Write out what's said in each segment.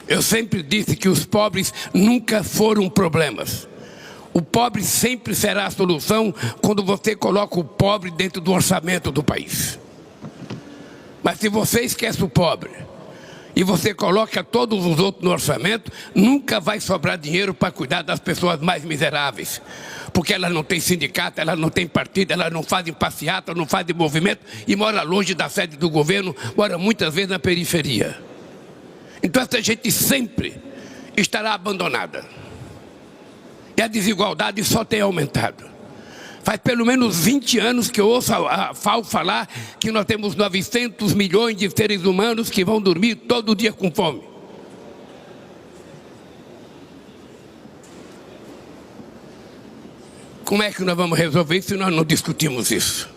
Eu sempre disse que os pobres nunca foram problemas. O pobre sempre será a solução quando você coloca o pobre dentro do orçamento do país. Mas se você esquece o pobre e você coloca todos os outros no orçamento, nunca vai sobrar dinheiro para cuidar das pessoas mais miseráveis. Porque elas não têm sindicato, elas não têm partido, elas não fazem passeata, não fazem movimento e moram longe da sede do governo, moram muitas vezes na periferia. Então essa gente sempre estará abandonada. E a desigualdade só tem aumentado. Faz pelo menos 20 anos que eu ouço a FAO falar que nós temos 900 milhões de seres humanos que vão dormir todo dia com fome. Como é que nós vamos resolver isso se nós não discutimos isso?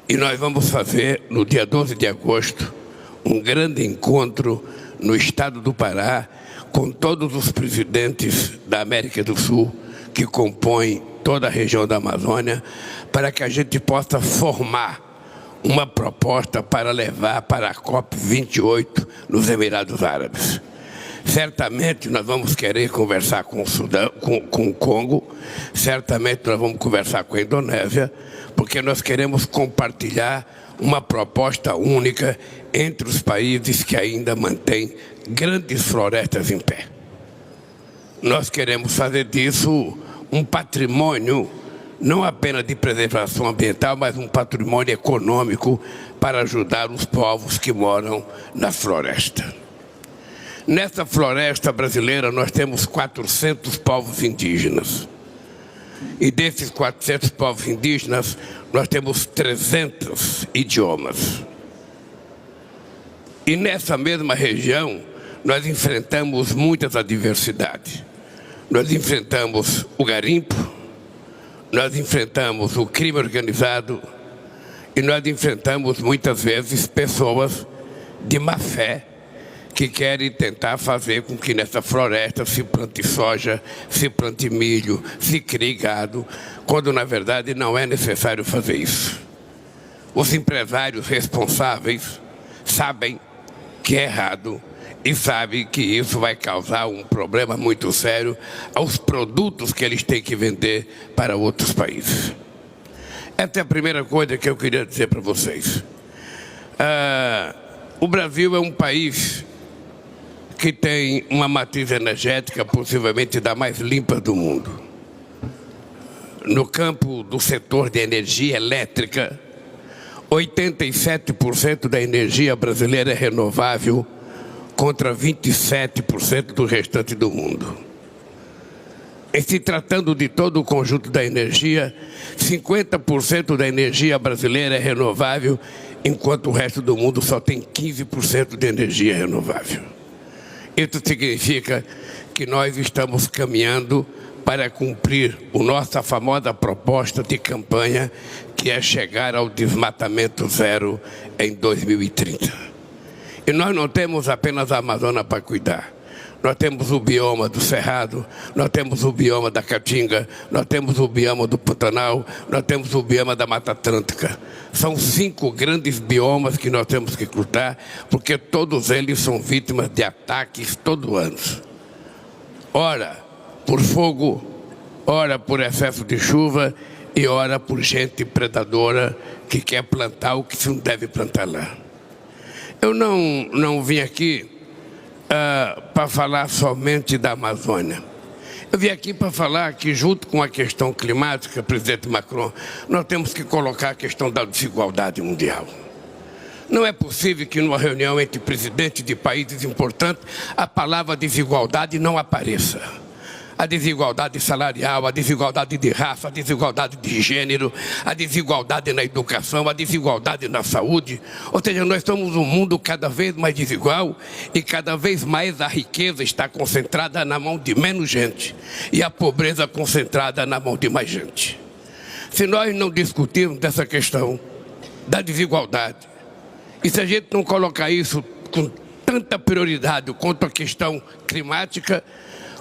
E nós vamos fazer, no dia 12 de agosto, um grande encontro no estado do Pará, com todos os presidentes da América do Sul, que compõem toda a região da Amazônia, para que a gente possa formar uma proposta para levar para a COP28 nos Emirados Árabes. Certamente nós vamos querer conversar com o Sudão, com o Congo, certamente nós vamos conversar com a Indonésia, porque nós queremos compartilhar uma proposta única entre os países que ainda mantêm grandes florestas em pé. Nós queremos fazer disso um patrimônio, não apenas de preservação ambiental, mas um patrimônio econômico para ajudar os povos que moram na floresta. Nessa floresta brasileira nós temos 400 povos indígenas. E desses 400 povos indígenas, nós temos 300 idiomas. E nessa mesma região, nós enfrentamos muitas adversidades. Nós enfrentamos o garimpo, nós enfrentamos o crime organizado e nós enfrentamos muitas vezes pessoas de má fé que querem tentar fazer com que nessa floresta se plante soja, se plante milho, se crie gado, quando na verdade não é necessário fazer isso. Os empresários responsáveis sabem que é errado e sabem que isso vai causar um problema muito sério aos produtos que eles têm que vender para outros países. Essa é a primeira coisa que eu queria dizer para vocês. O Brasil é um país que tem uma matriz energética possivelmente da mais limpa do mundo. No campo do setor de energia elétrica, 87% da energia brasileira é renovável, contra 27% do restante do mundo. Em se tratando de todo o conjunto da energia, 50% da energia brasileira é renovável, enquanto o resto do mundo só tem 15% de energia renovável. Isso significa que nós estamos caminhando para cumprir a nossa famosa proposta de campanha, que é chegar ao desmatamento zero em 2030. E nós não temos apenas a Amazônia para cuidar. Nós temos o bioma do Cerrado, nós temos o bioma da Caatinga, nós temos o bioma do Pantanal, nós temos o bioma da Mata Atlântica. São 5 grandes biomas que nós temos que lutar, porque todos eles são vítimas de ataques todo ano. Ora por fogo, ora por excesso de chuva e ora por gente predadora que quer plantar o que se não deve plantar lá. Eu não vim aqui para falar somente da Amazônia. Eu vim aqui para falar que, junto com a questão climática, presidente Macron, nós temos que colocar a questão da desigualdade mundial. Não é possível que numa reunião entre presidentes de países importantes a palavra desigualdade não apareça. A desigualdade salarial, a desigualdade de raça, a desigualdade de gênero, a desigualdade na educação, a desigualdade na saúde. Ou seja, nós somos um mundo cada vez mais desigual e cada vez mais a riqueza está concentrada na mão de menos gente e a pobreza concentrada na mão de mais gente. Se nós não discutirmos dessa questão da desigualdade e se a gente não colocar isso com tanta prioridade quanto a questão climática,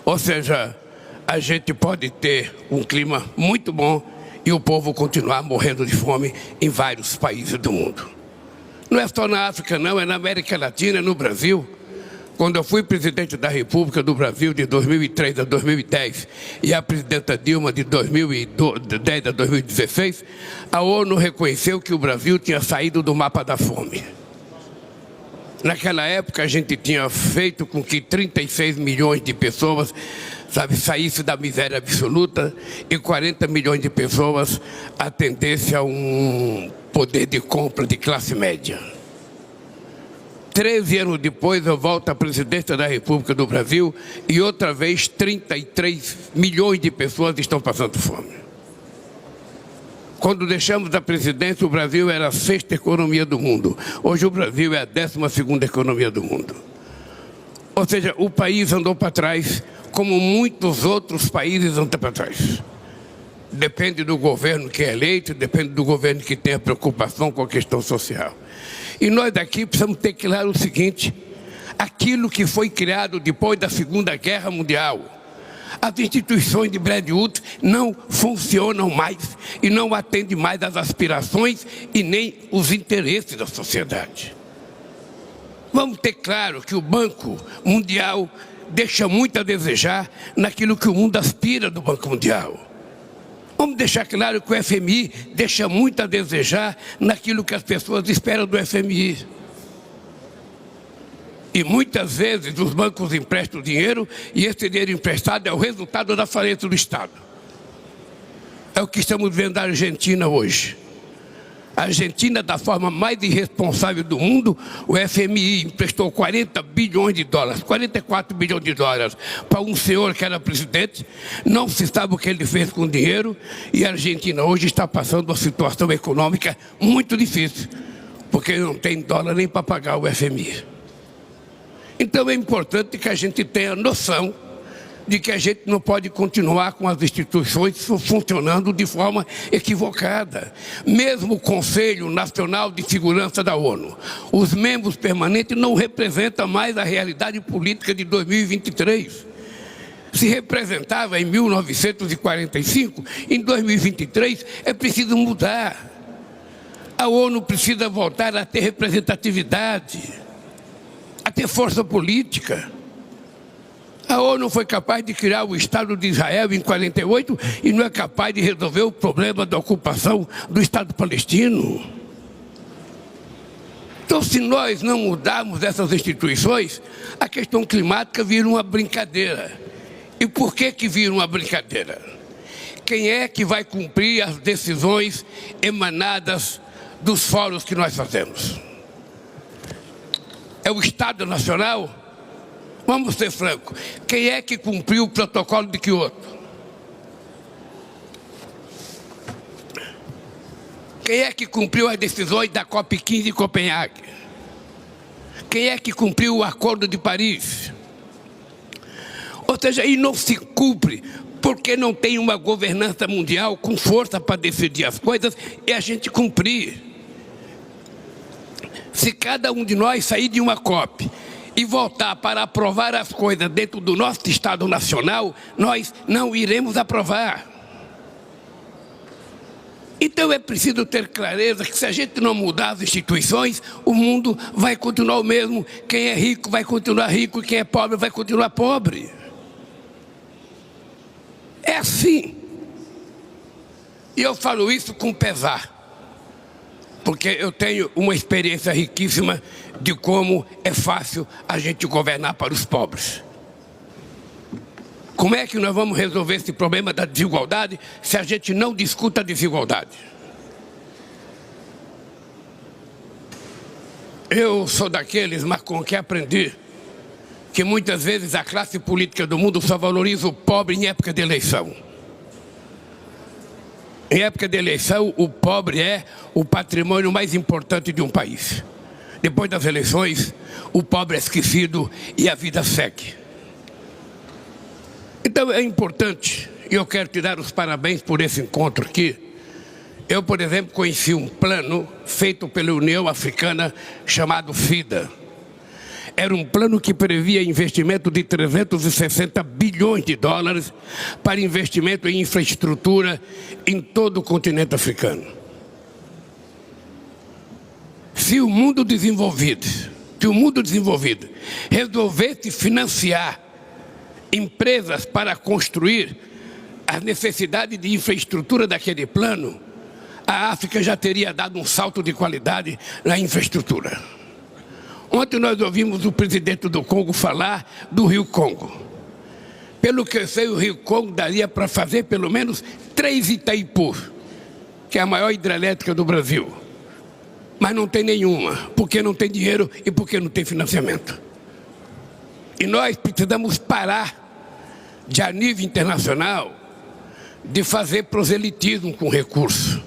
ou seja, a gente pode ter um clima muito bom e o povo continuar morrendo de fome em vários países do mundo. Não é só na África não, é na América Latina, é no Brasil. Quando eu fui presidente da República do Brasil de 2003 a 2010 e a presidenta Dilma de 2010 a 2016, a ONU reconheceu que o Brasil tinha saído do mapa da fome. Naquela época a gente tinha feito com que 36 milhões de pessoas, saíssem da miséria absoluta e 40 milhões de pessoas atendessem a um poder de compra de classe média. 13 anos depois eu volto à presidência da República do Brasil e outra vez 33 milhões de pessoas estão passando fome. Quando deixamos a presidência, o Brasil era a 6ª economia do mundo. Hoje o Brasil é a 12ª economia do mundo. Ou seja, o país andou para trás, como muitos outros países andam para trás. Depende do governo que é eleito, depende do governo que tem a preocupação com a questão social. E nós daqui precisamos ter claro o seguinte: aquilo que foi criado depois da Segunda Guerra Mundial, as instituições de Bretton Woods não funcionam mais e não atendem mais às aspirações e nem os interesses da sociedade. Vamos ter claro que o Banco Mundial deixa muito a desejar naquilo que o mundo aspira do Banco Mundial. Vamos deixar claro que o FMI deixa muito a desejar naquilo que as pessoas esperam do FMI. E muitas vezes os bancos emprestam dinheiro e esse dinheiro emprestado é o resultado da falência do Estado. É o que estamos vendo na Argentina hoje. A Argentina, da forma mais irresponsável do mundo, o FMI emprestou 40 bilhões de dólares, 44 bilhões de dólares para um senhor que era presidente. Não se sabe o que ele fez com o dinheiro e a Argentina hoje está passando uma situação econômica muito difícil, porque não tem dólar nem para pagar o FMI. Então é importante que a gente tenha noção de que a gente não pode continuar com as instituições funcionando de forma equivocada. Mesmo o Conselho Nacional de Segurança da ONU, os membros permanentes não representam mais a realidade política de 2023. Se representava em 1945, em 2023 é preciso mudar. A ONU precisa voltar a ter representatividade, a ter força política. A ONU foi capaz de criar o Estado de Israel em 48 e não é capaz de resolver o problema da ocupação do Estado palestino. Então, se nós não mudarmos essas instituições, a questão climática vira uma brincadeira. E por que vira uma brincadeira? Quem é que vai cumprir as decisões emanadas dos fóruns que nós fazemos? É o Estado Nacional? Vamos ser francos. Quem é que cumpriu o protocolo de Kyoto? Quem é que cumpriu as decisões da COP15 em Copenhague? Quem é que cumpriu o Acordo de Paris? Ou seja, e não se cumpre porque não tem uma governança mundial com força para decidir as coisas e a gente cumprir. Se cada um de nós sair de uma COP e voltar para aprovar as coisas dentro do nosso Estado Nacional, nós não iremos aprovar. Então é preciso ter clareza que se a gente não mudar as instituições, o mundo vai continuar o mesmo. Quem é rico vai continuar rico e quem é pobre vai continuar pobre. É assim. E eu falo isso com pesar, porque eu tenho uma experiência riquíssima de como é fácil a gente governar para os pobres. Como é que nós vamos resolver esse problema da desigualdade se a gente não discute a desigualdade? Eu sou daqueles, mas com que aprendi que muitas vezes a classe política do mundo só valoriza o pobre em época de eleição. Em época de eleição, o pobre é o patrimônio mais importante de um país. Depois das eleições, o pobre é esquecido e a vida segue. Então é importante, e eu quero te dar os parabéns por esse encontro aqui. Eu, por exemplo, conheci um plano feito pela União Africana chamado FIDA. Era um plano que previa investimento de 360 bilhões de dólares para investimento em infraestrutura em todo o continente africano. Se o mundo desenvolvido que o mundo desenvolvido resolvesse financiar empresas para construir as necessidades de infraestrutura daquele plano, a África já teria dado um salto de qualidade na infraestrutura. Ontem nós ouvimos o presidente do Congo falar do Rio Congo. Pelo que eu sei, o Rio Congo daria para fazer pelo menos 3 Itaipu, que é a maior hidrelétrica do Brasil. Mas não tem nenhuma, porque não tem dinheiro e porque não tem financiamento. E nós precisamos parar, de a nível internacional, de fazer proselitismo com recurso.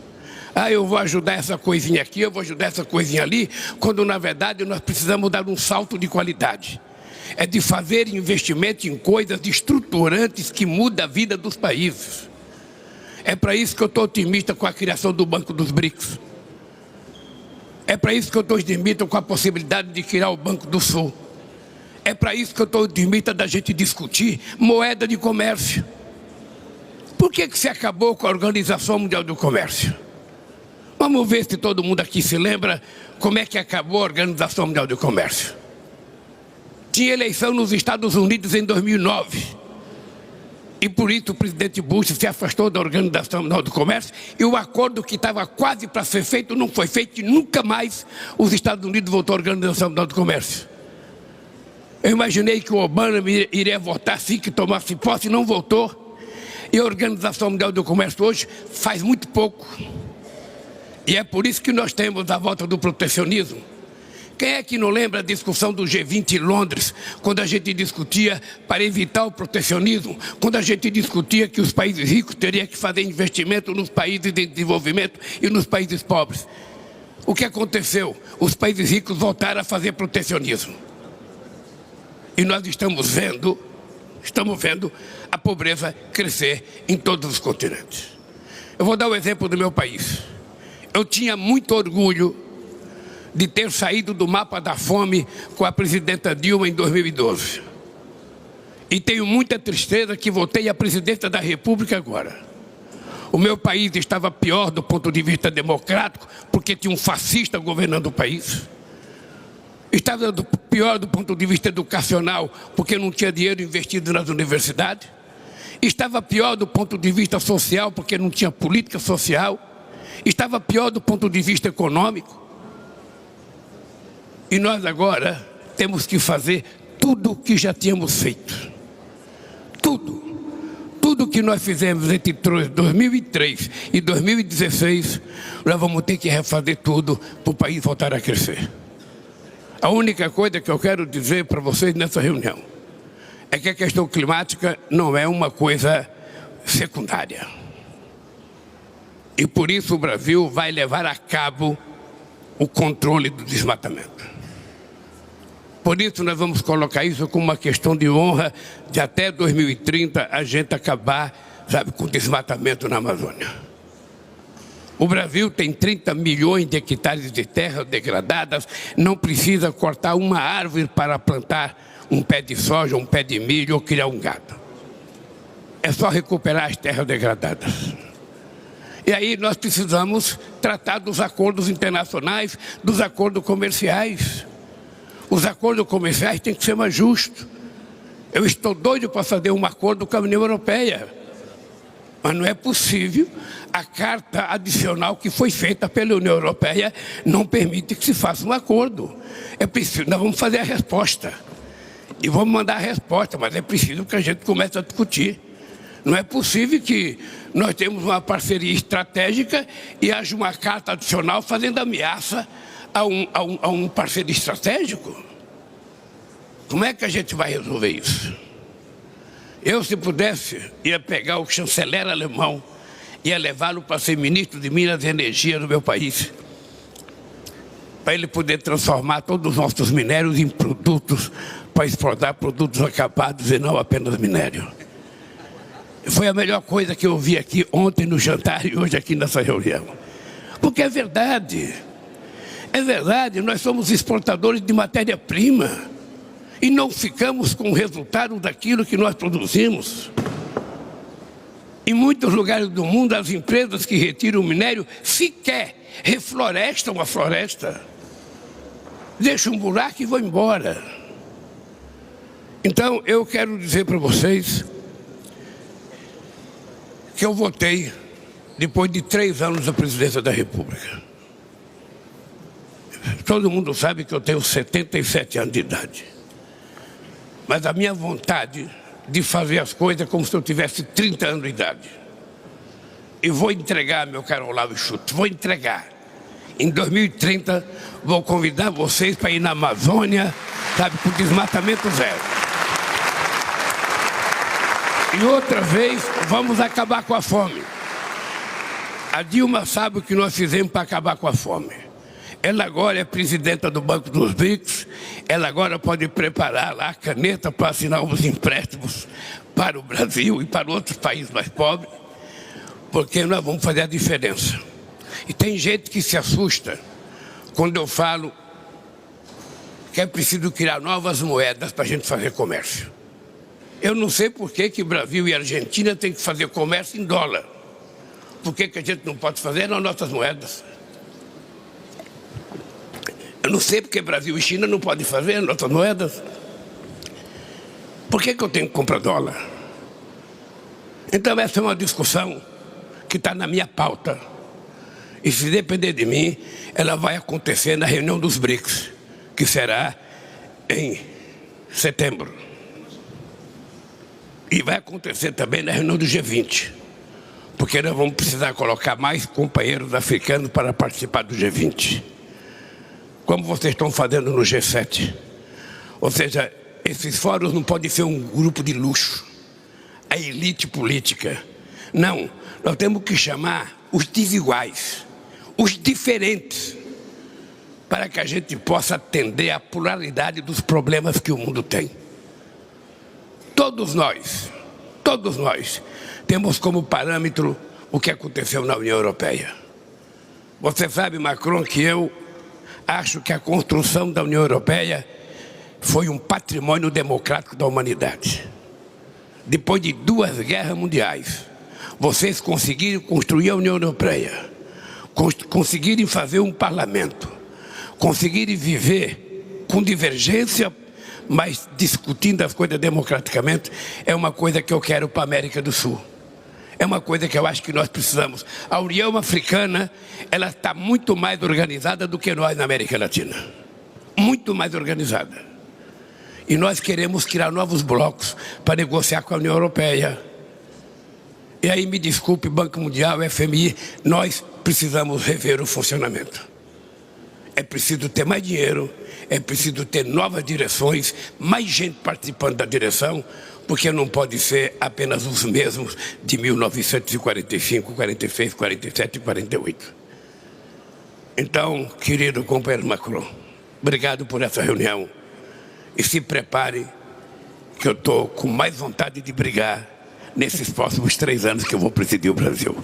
Ah, eu vou ajudar essa coisinha aqui, eu vou ajudar essa coisinha ali, quando na verdade nós precisamos dar um salto de qualidade. É de fazer investimento em coisas estruturantes que mudam a vida dos países. É para isso que eu estou otimista com a criação do Banco dos BRICS. É para isso que eu estou otimista com a possibilidade de criar o Banco do Sul. É para isso que eu estou otimista da gente discutir moeda de comércio. Por que se acabou com a Organização Mundial do Comércio? Vamos ver se todo mundo aqui se lembra como é que acabou a Organização Mundial do Comércio. Tinha eleição nos Estados Unidos em 2009. E por isso o presidente Bush se afastou da Organização Mundial do Comércio e o acordo que estava quase para ser feito não foi feito e nunca mais os Estados Unidos voltou à Organização Mundial do Comércio. Eu imaginei que o Obama iria votar assim que tomasse posse e não voltou. E a Organização Mundial do Comércio hoje faz muito pouco. E é por isso que nós temos a volta do protecionismo. Quem é que não lembra a discussão do G20 em Londres, quando a gente discutia para evitar o protecionismo, quando a gente discutia que os países ricos teriam que fazer investimento nos países de desenvolvimento e nos países pobres? O que aconteceu? Os países ricos voltaram a fazer protecionismo. E nós estamos vendo a pobreza crescer em todos os continentes. Eu vou dar o exemplo do meu país. Eu tinha muito orgulho de ter saído do mapa da fome com a presidenta Dilma em 2012. E tenho muita tristeza que voltei à presidência da República agora. O meu país estava pior do ponto de vista democrático, porque tinha um fascista governando o país. Estava pior do ponto de vista educacional, porque não tinha dinheiro investido nas universidades. Estava pior do ponto de vista social, porque não tinha política social. Estava pior do ponto de vista econômico. E nós agora temos que fazer tudo o que já tínhamos feito. Tudo que nós fizemos entre 2003 e 2016, nós vamos ter que refazer tudo para o país voltar a crescer. A única coisa que eu quero dizer para vocês nessa reunião é que a questão climática não é uma coisa secundária. E por isso o Brasil vai levar a cabo o controle do desmatamento. Por isso nós vamos colocar isso como uma questão de honra de até 2030 a gente acabar, com o desmatamento na Amazônia. O Brasil tem 30 milhões de hectares de terras degradadas, não precisa cortar uma árvore para plantar um pé de soja, um pé de milho ou criar um gado. É só recuperar as terras degradadas. E aí nós precisamos tratar dos acordos internacionais, dos acordos comerciais. Os acordos comerciais têm que ser mais justos. Eu estou doido para fazer um acordo com a União Europeia. Mas não é possível, a carta adicional que foi feita pela União Europeia não permite que se faça um acordo. É preciso, nós vamos fazer a resposta. E vamos mandar a resposta, mas é preciso que a gente comece a discutir. Não é possível que nós temos uma parceria estratégica e haja uma carta adicional fazendo ameaça a um parceiro estratégico. Como é que a gente vai resolver isso? Eu, se pudesse, ia pegar o chanceler alemão, ia levá-lo para ser ministro de Minas e Energia no meu país, para ele poder transformar todos os nossos minérios em produtos, para exportar produtos acabados e não apenas minério. Foi a melhor coisa que eu vi aqui ontem no jantar e hoje aqui nessa reunião. Porque é verdade. É verdade, nós somos exportadores de matéria-prima e não ficamos com o resultado daquilo que nós produzimos. Em muitos lugares do mundo, as empresas que retiram o minério sequer reflorestam a floresta. deixo um buraco e vou embora. Então, eu quero dizer para vocês que eu votei depois de 3 anos da presidência da República. Todo mundo sabe que eu tenho 77 anos de idade. Mas a minha vontade de fazer as coisas é como se eu tivesse 30 anos de idade. E vou entregar, meu caro Olavo Schutz, vou entregar. Em 2030, vou convidar vocês para ir na Amazônia, sabe, com desmatamento zero. E outra vez, vamos acabar com a fome. A Dilma sabe o que nós fizemos para acabar com a fome. Ela agora é presidenta do Banco dos BRICS, ela agora pode preparar lá a caneta para assinar os empréstimos para o Brasil e para outros países mais pobres, porque nós vamos fazer a diferença. E tem gente que se assusta quando eu falo que é preciso criar novas moedas para a gente fazer comércio. Eu não sei por que Brasil e Argentina têm que fazer comércio em dólar. Por que a gente não pode fazer nas nossas moedas? Eu não sei porque Brasil e China não podem fazer nas nossas moedas. Por que eu tenho que comprar dólar? Então essa é uma discussão que está na minha pauta. E se depender de mim, ela vai acontecer na reunião dos BRICS, que será em setembro. E vai acontecer também na reunião do G20, porque nós vamos precisar colocar mais companheiros africanos para participar do G20, como vocês estão fazendo no G7. Ou seja, esses fóruns não podem ser um grupo de luxo, a elite política. Não, nós temos que chamar os desiguais, os diferentes, para que a gente possa atender à pluralidade dos problemas que o mundo tem. Todos nós temos como parâmetro o que aconteceu na União Europeia. Você sabe, Macron, que eu acho que a construção da União Europeia foi um patrimônio democrático da humanidade. Depois de 2 guerras mundiais, vocês conseguiram construir a União Europeia, conseguirem fazer um parlamento, conseguirem viver com divergência, mas discutindo as coisas democraticamente, é uma coisa que eu quero para a América do Sul. É uma coisa que eu acho que nós precisamos. A União Africana, ela está muito mais organizada do que nós na América Latina. Muito mais organizada. E nós queremos criar novos blocos para negociar com a União Europeia. E aí, me desculpe, Banco Mundial, FMI, nós precisamos rever o funcionamento. É preciso ter mais dinheiro, é preciso ter novas direções, mais gente participando da direção, porque não pode ser apenas os mesmos de 1945, 46, 47 e 48. Então, querido companheiro Macron, obrigado por essa reunião. E se prepare, que eu estou com mais vontade de brigar nesses próximos 3 anos que eu vou presidir o Brasil.